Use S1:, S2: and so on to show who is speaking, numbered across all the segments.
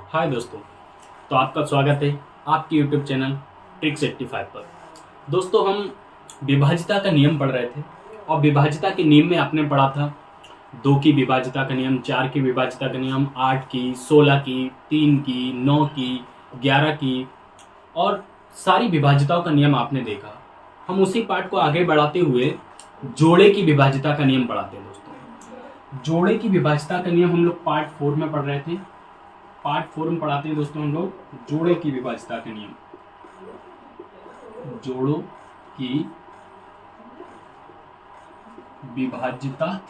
S1: हाय दोस्तों, तो आपका स्वागत है आपके यूट्यूब चैनल ट्रिक्स 85 पर। दोस्तों, हम विभाज्यता का नियम पढ़ रहे थे और विभाज्यता के नियम में आपने पढ़ा था 2 की विभाज्यता का नियम, 4 की विभाज्यता का नियम, 8 की, 16 की, 3 की, 9 की, 11 की और सारी विभाज्यताओं का नियम आपने देखा। हम उसी पाठ को आगे बढ़ाते हुए जोड़े की विभाज्यता का नियम पढ़ाते हैं। दोस्तों, जोड़े की विभाज्यता का नियम हम लोग पार्ट 4 में पढ़ रहे थे। पार्ट 4 में पढ़ाते हैं दोस्तों हम लोग जोड़े की विभाज्यता का नियम। जोड़ों की विभाज्यता,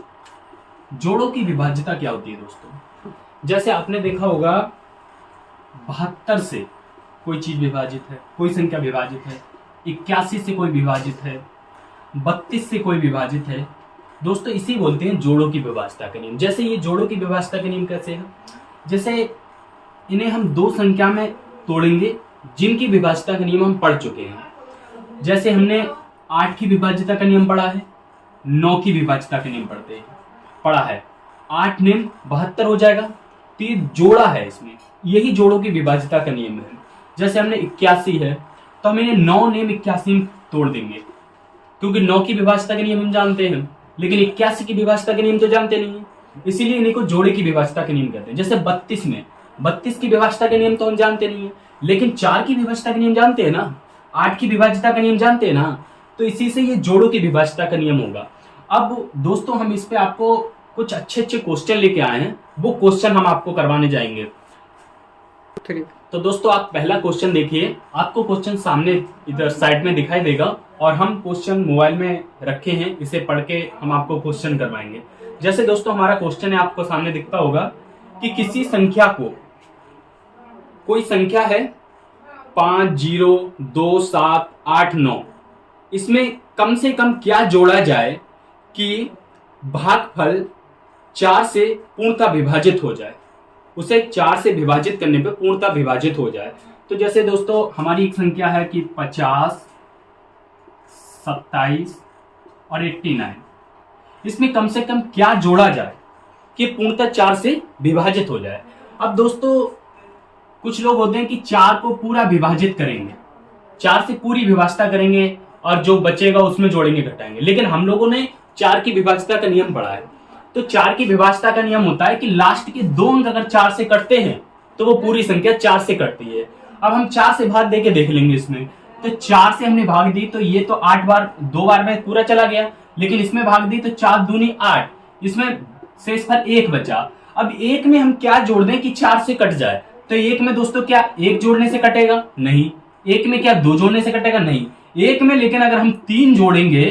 S1: जोड़ों की विभाज्यता क्या होती है दोस्तों? जैसे आपने देखा होगा 72 से कोई चीज विभाजित है, कोई संख्या विभाजित है, 81 से कोई विभाजित है, 32 से कोई विभाजित है। दोस्तों, इसी बोलते हैं जोड़ों की विभाज्यता का नियम। जैसे ये जोड़ों की विभाज्यता का नियम कैसे है? जैसे इन्हें हम 2 संख्या में तोड़ेंगे जिनकी विभाज्यता का नियम हम पढ़ चुके हैं। जैसे हमने 8 की विभाज्यता का नियम पढ़ा है, 9 की विभाज्यता का नियम पढ़ा है। 8 नियम 72 हो जाएगा, तो ये जोड़ा है, इसमें यही जोड़ों की विभाज्यता का नियम है। जैसे हमने 81 है तो हम इन्हें 9 नियम 81 में तोड़ देंगे, क्योंकि 9 की विभाज्यता के नियम हम जानते हैं, लेकिन 81 की विभाज्यता के नियम तो जानते नहीं है, इसीलिए इन्हीं को जोड़े की विभाज्यता के नियम कहते हैं। जैसे 32 में 32 की विभाज्यता के नियम तो हम जानते नहीं है, लेकिन 4 की विभाज्यता के नियम जानते हैं ना, 8 की विभाज्यता का नियम जानते हैं ना, तो इसी से ये जोड़ों की विभाज्यता का नियम होगा। अब दोस्तों, हम इस पे आपको कुछ अच्छे क्वेश्चन लेके आए हैं, वो क्वेश्चन हम आपको करवाने जाएंगे। तो दोस्तों, आप पहला क्वेश्चन देखिए। आपको क्वेश्चन सामने इधर साइड में दिखाई देगा और हम क्वेश्चन मोबाइल में रखे हैं, इसे पढ़ के हम आपको क्वेश्चन करवाएंगे। जैसे दोस्तों, हमारा क्वेश्चन है, आपको सामने दिखता होगा कि किसी संख्या को, कोई संख्या है 5, 0, 2, 7, 8, 9, इसमें कम से कम क्या जोड़ा जाए कि भागफल 4 से पूर्णतः विभाजित हो जाए, उसे 4 से विभाजित करने पे पूर्णतः विभाजित हो जाए। तो जैसे दोस्तों, हमारी एक संख्या है कि 50, 27 और 89, इसमें कम से कम क्या जोड़ा जाए कि पूर्णतः 4 से विभाजित हो जाए। अब दोस्तों, कुछ लोग होते हैं कि 4 को पूरा विभाजित करेंगे, 4 से पूरी विभाज्यता करेंगे और जो बचेगा उसमें जोड़ेंगे घटाएंगे, लेकिन हम लोगों ने 4 की विभाज्यता का नियम पढ़ा है। तो 4 की विभाज्यता का नियम होता है कि लास्ट के 2 अंक अगर 4 से कटते हैं तो वो पूरी संख्या 4 से कटती है। अब हम 4 से भाग दे के देख लेंगे इसमें, तो 4 से हमने भाग दी तो ये तो 8 बार, 2 बार में पूरा चला गया, लेकिन इसमें भाग दी तो 4 दूनी 8, इसमें शेषफल 1 बचा। अब 1 में हम क्या जोड़ दें कि 4 से कट जाए? तो 1 में दोस्तों क्या 1 जोड़ने से कटेगा? नहीं। 1 में क्या 2 जोड़ने से कटेगा? नहीं। 1 में लेकिन अगर हम 3 जोड़ेंगे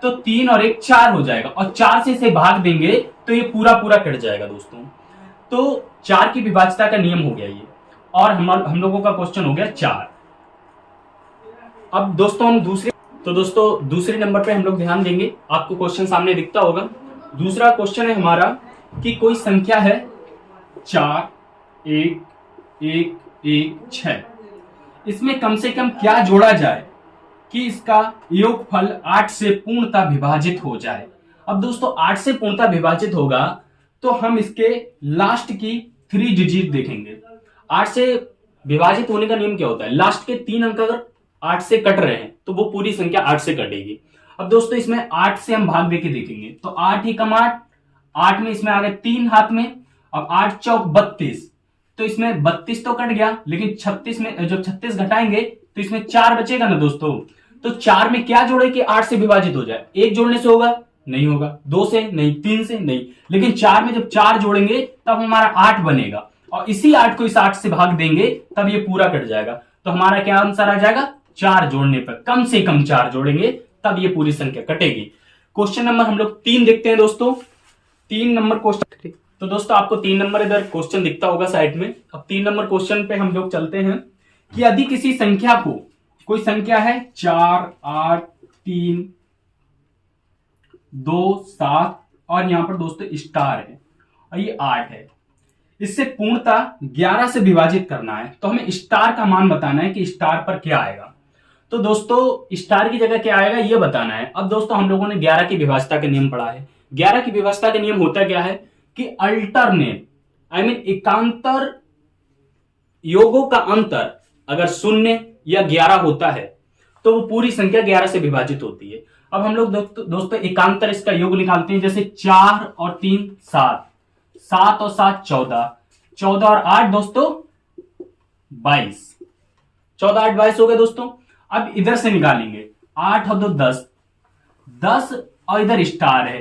S1: तो 3 और 1 4 हो जाएगा, और 4 से इसे भाग देंगे तो ये पूरा कट जाएगा दोस्तों। तो 4 की विभाज्यता का नियम हो गया ये, और हम लोगों का क्वेश्चन हो गया 4। अब दोस्तों, हम दूसरे नंबर पे हम लोग ध्यान देंगे। आपको क्वेश्चन सामने दिखता होगा। दूसरा क्वेश्चन है हमारा कि कोई संख्या है 4, 1, 1, 1, 6, इसमें कम से कम क्या जोड़ा जाए कि इसका योगफल 8 से पूर्णतः विभाजित हो जाए। अब दोस्तों, 8 से पूर्णतः विभाजित होगा तो हम इसके लास्ट की 3 डिजिट देखेंगे। 8 से विभाजित होने का नियम क्या होता है? लास्ट के 3 अंक अगर 8 से कट रहे हैं तो वो पूरी संख्या 8 से कटेगी। अब दोस्तों, इसमें 8 से हम भाग देके देखेंगे तो 8 ही कम 8, 8 में इसमें आ गए 3 हाथ में। अब 8 चौक 32, तो इसमें 32 तो कट गया, लेकिन 36 में जब 36 घटाएंगे तो इसमें 4 बचेगा ना दोस्तों। तो 4 में क्या जोड़े कि 8 से विभाजित हो जाए? 1 जोड़ने से होगा? नहीं होगा। 2 से नहीं, 3 से नहीं, लेकिन 4 में जब 4 जोड़ेंगे तब हमारा 8 बनेगा, और इसी 8 को इस 8 से भाग देंगे तब ये पूरा कट जाएगा। तो हमारा क्या आंसर आ जाएगा? 4 जोड़ने पर, कम से कम 4 जोड़ेंगे तब ये पूरी संख्या कटेगी। क्वेश्चन नंबर हम लोग 3 देखते हैं दोस्तों। 3 नंबर क्वेश्चन, तो दोस्तों आपको 3 नंबर इधर क्वेश्चन दिखता होगा साइड में। अब 3 नंबर क्वेश्चन पे हम लोग चलते हैं कि यदि किसी संख्या को, कोई संख्या है 4, 8, 3, 2, 7 और यहां पर दोस्तों स्टार है और ये 8 है, इससे पूर्णतः 11 से विभाजित करना है, तो हमें स्टार का मान बताना है कि स्टार पर क्या आएगा। तो दोस्तों, स्टार की जगह क्या आएगा ये बताना है। अब दोस्तों, हम लोगों ने 11 की विभाज्यता का नियम पढ़ा है। 11 की विभाज्यता का नियम होता क्या है कि अल्टरनेट, एकांतर योगों का अंतर अगर 0 या 11 होता है तो वो पूरी संख्या 11 से विभाजित होती है। अब हम लोग दोस्तों एकांतर इसका योग निकालते हैं। जैसे 4 और 3 7, 7 और 7 14, 14 और 8 दोस्तों 22, 14 8 22 हो गए दोस्तों। अब इधर से निकालेंगे 8 और 2 10, 10 और इधर स्टार है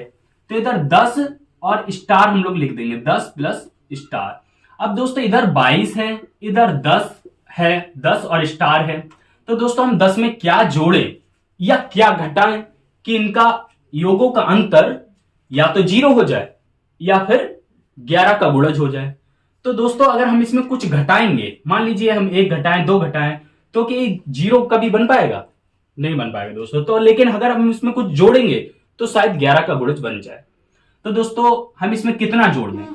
S1: तो इधर 10 और स्टार हम लोग लिख देंगे, 10 प्लस स्टार। अब दोस्तों इधर 22 है, इधर 10 है, 10 और स्टार है। तो दोस्तों हम 10 में क्या जोड़ें या क्या घटाएं कि इनका योगों का अंतर या तो 0 हो जाए या फिर 11 का गुणज हो जाए। तो दोस्तों अगर हम इसमें कुछ घटाएंगे, मान लीजिए हम 1 घटाएं 2 घटाएं, तो कि 0 कभी बन पाएगा? नहीं बन पाएगा दोस्तों। तो लेकिन अगर हम इसमें कुछ जोड़ेंगे तो शायद 11 का गुणज बन जाए। तो दोस्तों हम इसमें कितना जोड़ दें?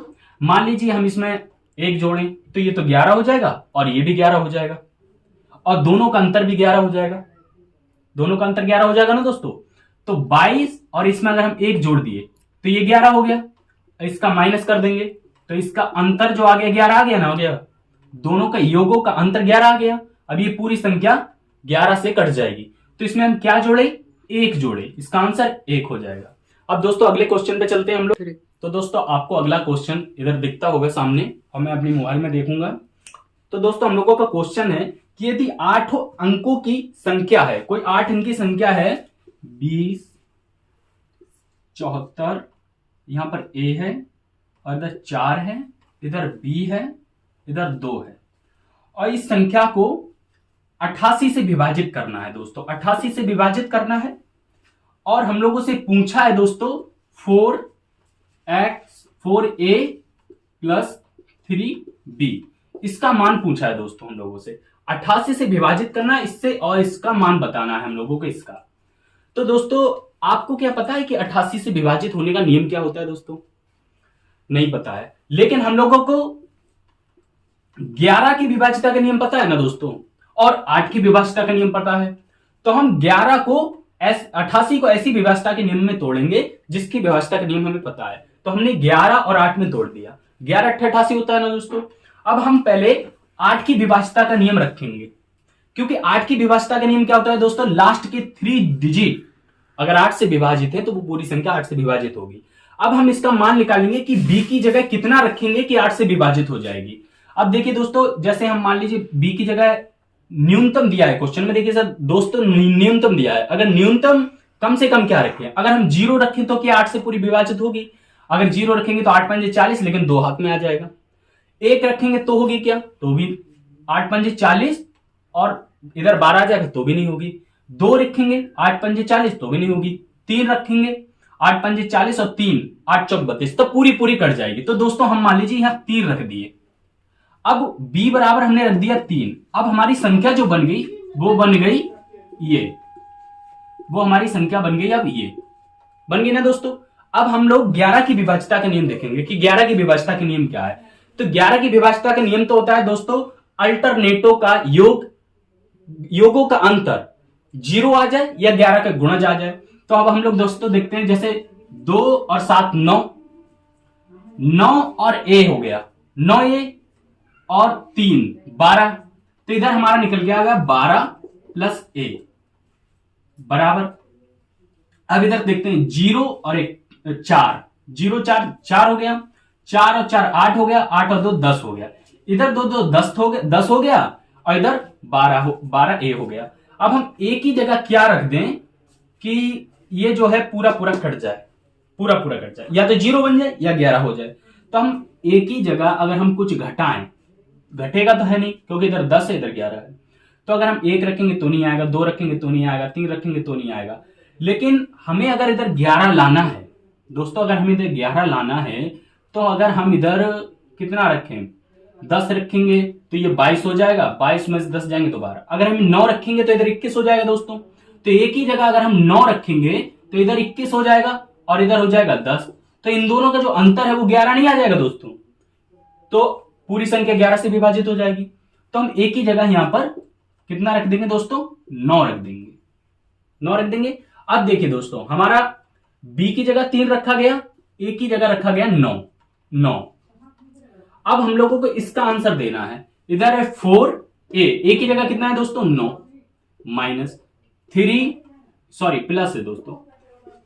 S1: मान लीजिए हम इसमें 1 जोड़ें तो ये तो 11 हो जाएगा और ये भी 11 हो जाएगा और दोनों का अंतर भी 11 हो जाएगा, दोनों का अंतर 11 हो जाएगा ना दोस्तों। तो 22 और इसमें अगर हम 1 जोड़ दिए तो ये 11 हो गया, इसका माइनस कर देंगे तो इसका अंतर जो आ गया 11 आ गया ना, हो गया। दोनों का योगों का अंतर 11 आ गया। अब ये पूरी संख्या 11 से कट जाएगी तो इसमें हम क्या जोड़े? 1 जोड़े, इसका आंसर 1 हो जाएगा। अब दोस्तों अगले क्वेश्चन पे चलते हैं हम लोग। तो दोस्तों आपको अगला क्वेश्चन इधर दिखता होगा सामने और मैं अपनी मोबाइल में देखूंगा। तो दोस्तों हम लोगों का क्वेश्चन है कि यदि 8 अंकों की संख्या है, कोई 8 अंक की संख्या है 20 74, यहां पर ए है और इधर 4 है, इधर बी है, इधर 2 है और इस संख्या को 88 से विभाजित करना है दोस्तों, 88 से विभाजित करना है। और हम लोगों से पूछा है दोस्तों 4a प्लस 3b, इसका मान पूछा है दोस्तों हम लोगों से। 88 से विभाजित करना है इससे और इसका मान बताना है हम लोगों को इसका। तो दोस्तों आपको क्या पता है कि 88 से विभाजित होने का नियम क्या होता है दोस्तों? नहीं पता है, लेकिन हम लोगों को 11 की विभाज्यता का नियम पता है ना दोस्तों, और 8 की विभाज्यता का नियम पता है। तो हम 11 को 88 को ऐसी विभाज्यता के नियम में तोड़ेंगे जिसकी विभाज्यता का नियम हमें पता है। तो हमने 11 और 8 में तोड़ दिया, 11 8 88 होता है ना दोस्तों। अब हम पहले 8 की विभाज्यता का नियम रखेंगे, क्योंकि 8 की विभाज्यता का नियम क्या होता है दोस्तों? लास्ट के 3 डिजिट अगर 8 से विभाजित है तो वो पूरी संख्या 8 से विभाजित होगी। अब हम इसका मान निकालेंगे कि b की जगह कितना रखेंगे कि 8 से विभाजित हो जाएगी। अब देखिए दोस्तों, जैसे हम मान लीजिए b की जगह न्यूनतम दिया है क्वेश्चन में, देखिए सर दोस्तों न्यूनतम दिया है। अगर न्यूनतम कम से कम क्या रखें? अगर हम 0 रखें तो क्या 8 से पूरी विभाजित होगी? अगर 0 रखेंगे तो 8 पंजे 40, लेकिन 2 हाथ में आ जाएगा। 1 रखेंगे तो होगी क्या? तो भी 8 पंजे 40 और इधर 12 आ जाएगा तो भी नहीं होगी। 2 रखेंगे 8 पंजे 40 तो भी नहीं होगी। 3 रखेंगे 8 पंजे 40 और 3 8 चौक 32, तो पूरी कट जाएगी। तो दोस्तों हम मान लीजिए यहां 3 रख दिए। अब b बराबर हमने रख दिया 3। अब हमारी संख्या जो बन गई वो बन गई ये, वो हमारी संख्या बन गई, अब ये बन गई ना दोस्तों। अब हम लोग 11 की विभाज्यता का नियम देखेंगे कि 11 की विभाज्यता का नियम क्या है। तो 11 की विभाज्यता का नियम तो होता है दोस्तों अल्टरनेटो का योग, योगों का अंतर 0 आ जाए या 11 का गुणज आ जाए। तो अब हम लोग दोस्तों देखते हैं, जैसे 2 और 7 9, 9 और a हो गया 9a और 3 12, तो इधर हमारा निकल गया 12 प्लस a बराबर। अब इधर देखते हैं 0 और 1 4, 0 4 4 हो गया, 4 और 4 8 हो गया, 8 और 2 10 हो गया। इधर 2 2 10 हो गया और इधर 12 a हो गया। अब हम a की जगह क्या रख दें कि ये जो है पूरा कट जाए, पूरा कट जाए, या तो 0 बन जाए या 11 हो जाए। तो हम a की जगह अगर हम कुछ घटाएं, घटेगा तो है नहीं क्योंकि इधर 10 है इधर 11 है, तो अगर हम 1 रखेंगे तो नहीं आएगा, 2 रखेंगे तो नहीं आएगा, 3 रखेंगे तो नहीं आएगा। लेकिन हमें अगर इधर 11 लाना है दोस्तों, अगर हमें इधर 11 लाना है तो अगर हम इधर कितना रखें, 10 रखेंगे तो ये 22 हो जाएगा, 22 में से 10 जाएंगे तो 12। अगर हम 9 रखेंगे तो इधर 21 हो जाएगा दोस्तों। तो एक ही जगह अगर हम 9 रखेंगे तो इधर 21 हो जाएगा और इधर हो जाएगा 10। तो इन दोनों का जो अंतर है वो 11 नहीं आ जाएगा दोस्तों, तो पूरी संख्या 11 से विभाजित हो जाएगी। तो हम एक ही जगह यहां पर कितना रख देंगे दोस्तों? 9 रख देंगे, 9 रख देंगे। अब देखिए दोस्तों, हमारा b की जगह 3 रखा गया, a की जगह रखा गया 9। अब हम लोगों को इसका आंसर देना है इधर है 4a, ए की जगह कितना है दोस्तों 9, माइनस 3, सॉरी प्लस है दोस्तों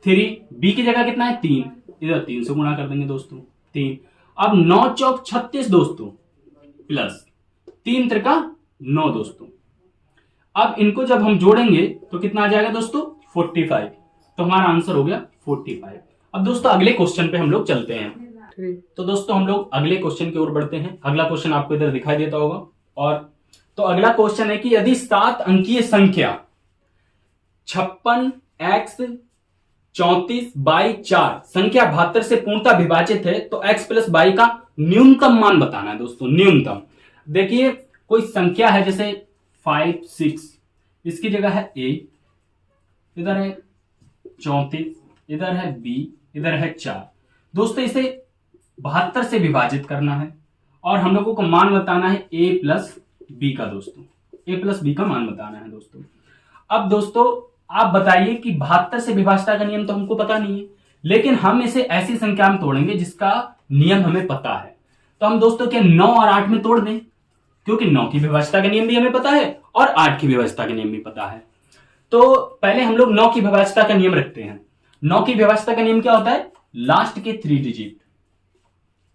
S1: 3, बी की जगह कितना है 3, इधर 3 से गुणा कर देंगे दोस्तों 3। अब 9 चौक 36 दोस्तों, प्लस 3 त्रिका 9 दोस्तों। अब इनको जब हम जोड़ेंगे तो कितना आ जाएगा दोस्तों 45, तो हमारा आंसर हो गया 45। अब दोस्तों अगले क्वेश्चन पे हम लोग चलते हैं। तो दोस्तों हम लोग अगले क्वेश्चन की ओर बढ़ते हैं। अगला क्वेश्चन आपको इधर दिखाई देता होगा। और तो अगला क्वेश्चन है कि यदि 7 अंकीय संख्या 56x 34/4 संख्या 72 से पूर्णतः विभाजित है तो x प्लस y का न्यूनतम मान बताना है दोस्तों। न्यूनतम देखिए, कोई संख्या है जैसे 5 6, इसकी जगह है a, इधर है 34, इधर है b, इधर है 4 दोस्तों। इसे 72 से विभाजित करना है और हम लोगों को मान बताना है a प्लस बी का दोस्तों। a प्लस बी का मान बताना है दोस्तों। अब दोस्तों आप बताइए कि 72 से विभाजता का नियम तो हमको पता नहीं है, लेकिन हम इसे ऐसी संख्या में तोड़ेंगे जिसका नियम हमें पता है। तो हम दोस्तों क्या 9 और 8 में तोड़ दें, क्योंकि 9 की विभाजता का नियम भी हमें पता है और 8 की विभाजता का नियम भी पता है। तो पहले हम लोग 9 की विभाजता का नियम रखते हैं। 9 की विभाजता का नियम क्या होता है, लास्ट के 3 डिजिट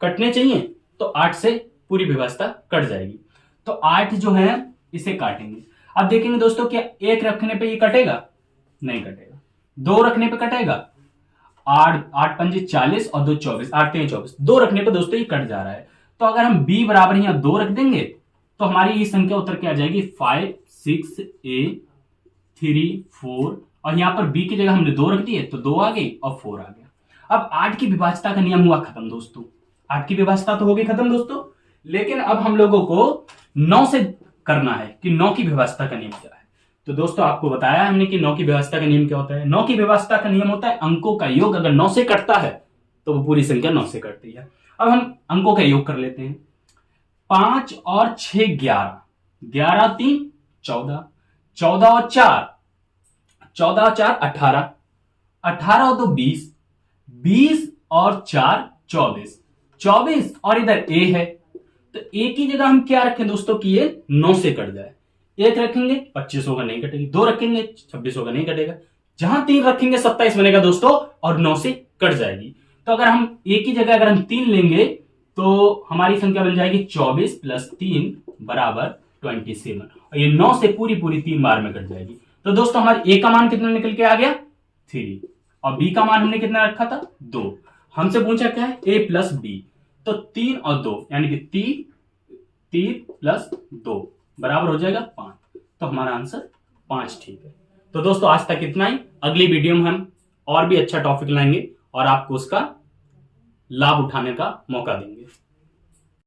S1: कटने चाहिए, तो 8 से पूरी विभाजता कट जाएगी। तो 8 जो है इसे काटेंगे। अब देखेंगे दोस्तों क्या 1 रखने पे ये कटेगा, नहीं कटेगा। 2 रखने पे कटेगा, 8 पंजे 40 और 2 24, 8 3 24, 2 रखने पे दोस्तों ये कट जा रहा है। तो अगर हम b बराबर यहां 2 रख देंगे तो हमारी ये संख्या उतर के आ जाएगी 5 6a 3 4, और यहां पर b की जगह हमने 2 रख दिए तो 2 आ गई और 4 आ गया। अब 8 की विभाजता का नियम हुआ खत्म दोस्तों। 8 की विभाजता तो हो गई खत्म दोस्तों, लेकिन अब हम लोगों को 9 से करना है कि 9 की विभाजता का नियम क्या है। तो दोस्तों आपको बताया हमने कि 9 की विभाजता का नियम क्या होता है। 9 की विभाजता का नियम होता है अंकों का योग अगर 9 से कटता है तो वो पूरी संख्या 9 से कटती है। अब हम अंकों का योग कर लेते हैं। 5 और 6 11, 11 3 14, 14 और 4 18, 18 और 2 20, 20 और 4 24, 24 और इधर a है तो a की जगह हम क्या रखें दोस्तों कि ये 9 से कट जाए। 1 रखेंगे 25 होगा नहीं कटेगी, 2 रखेंगे 26 होगा नहीं कटेगा, जहां 3 रखेंगे 27 बनेगा दोस्तों और 9 से कट जाएगी। तो अगर हम a की जगह अगर हम 3 लेंगे तो हमारी संख्या बन जाएगी 24 प्लस 3 बराबर 27, और ये 9 से पूरी 3 बार में कट जाएगी। तो दोस्तों हमारे a का मान कितना निकल के आ गया 3, और b का मान हमने कितना रखा था 2। हमसे पूछा क्या है a प्लस b, तो 3 और 2 यानी कि 3 प्लस 2 बराबर हो जाएगा 5, तो हमारा आंसर 5 ठीक है। तो दोस्तों आज तक इतना ही। अगली वीडियो में हम और भी अच्छा टॉपिक लाएंगे और आपको उसका लाभ उठाने का मौका देंगे।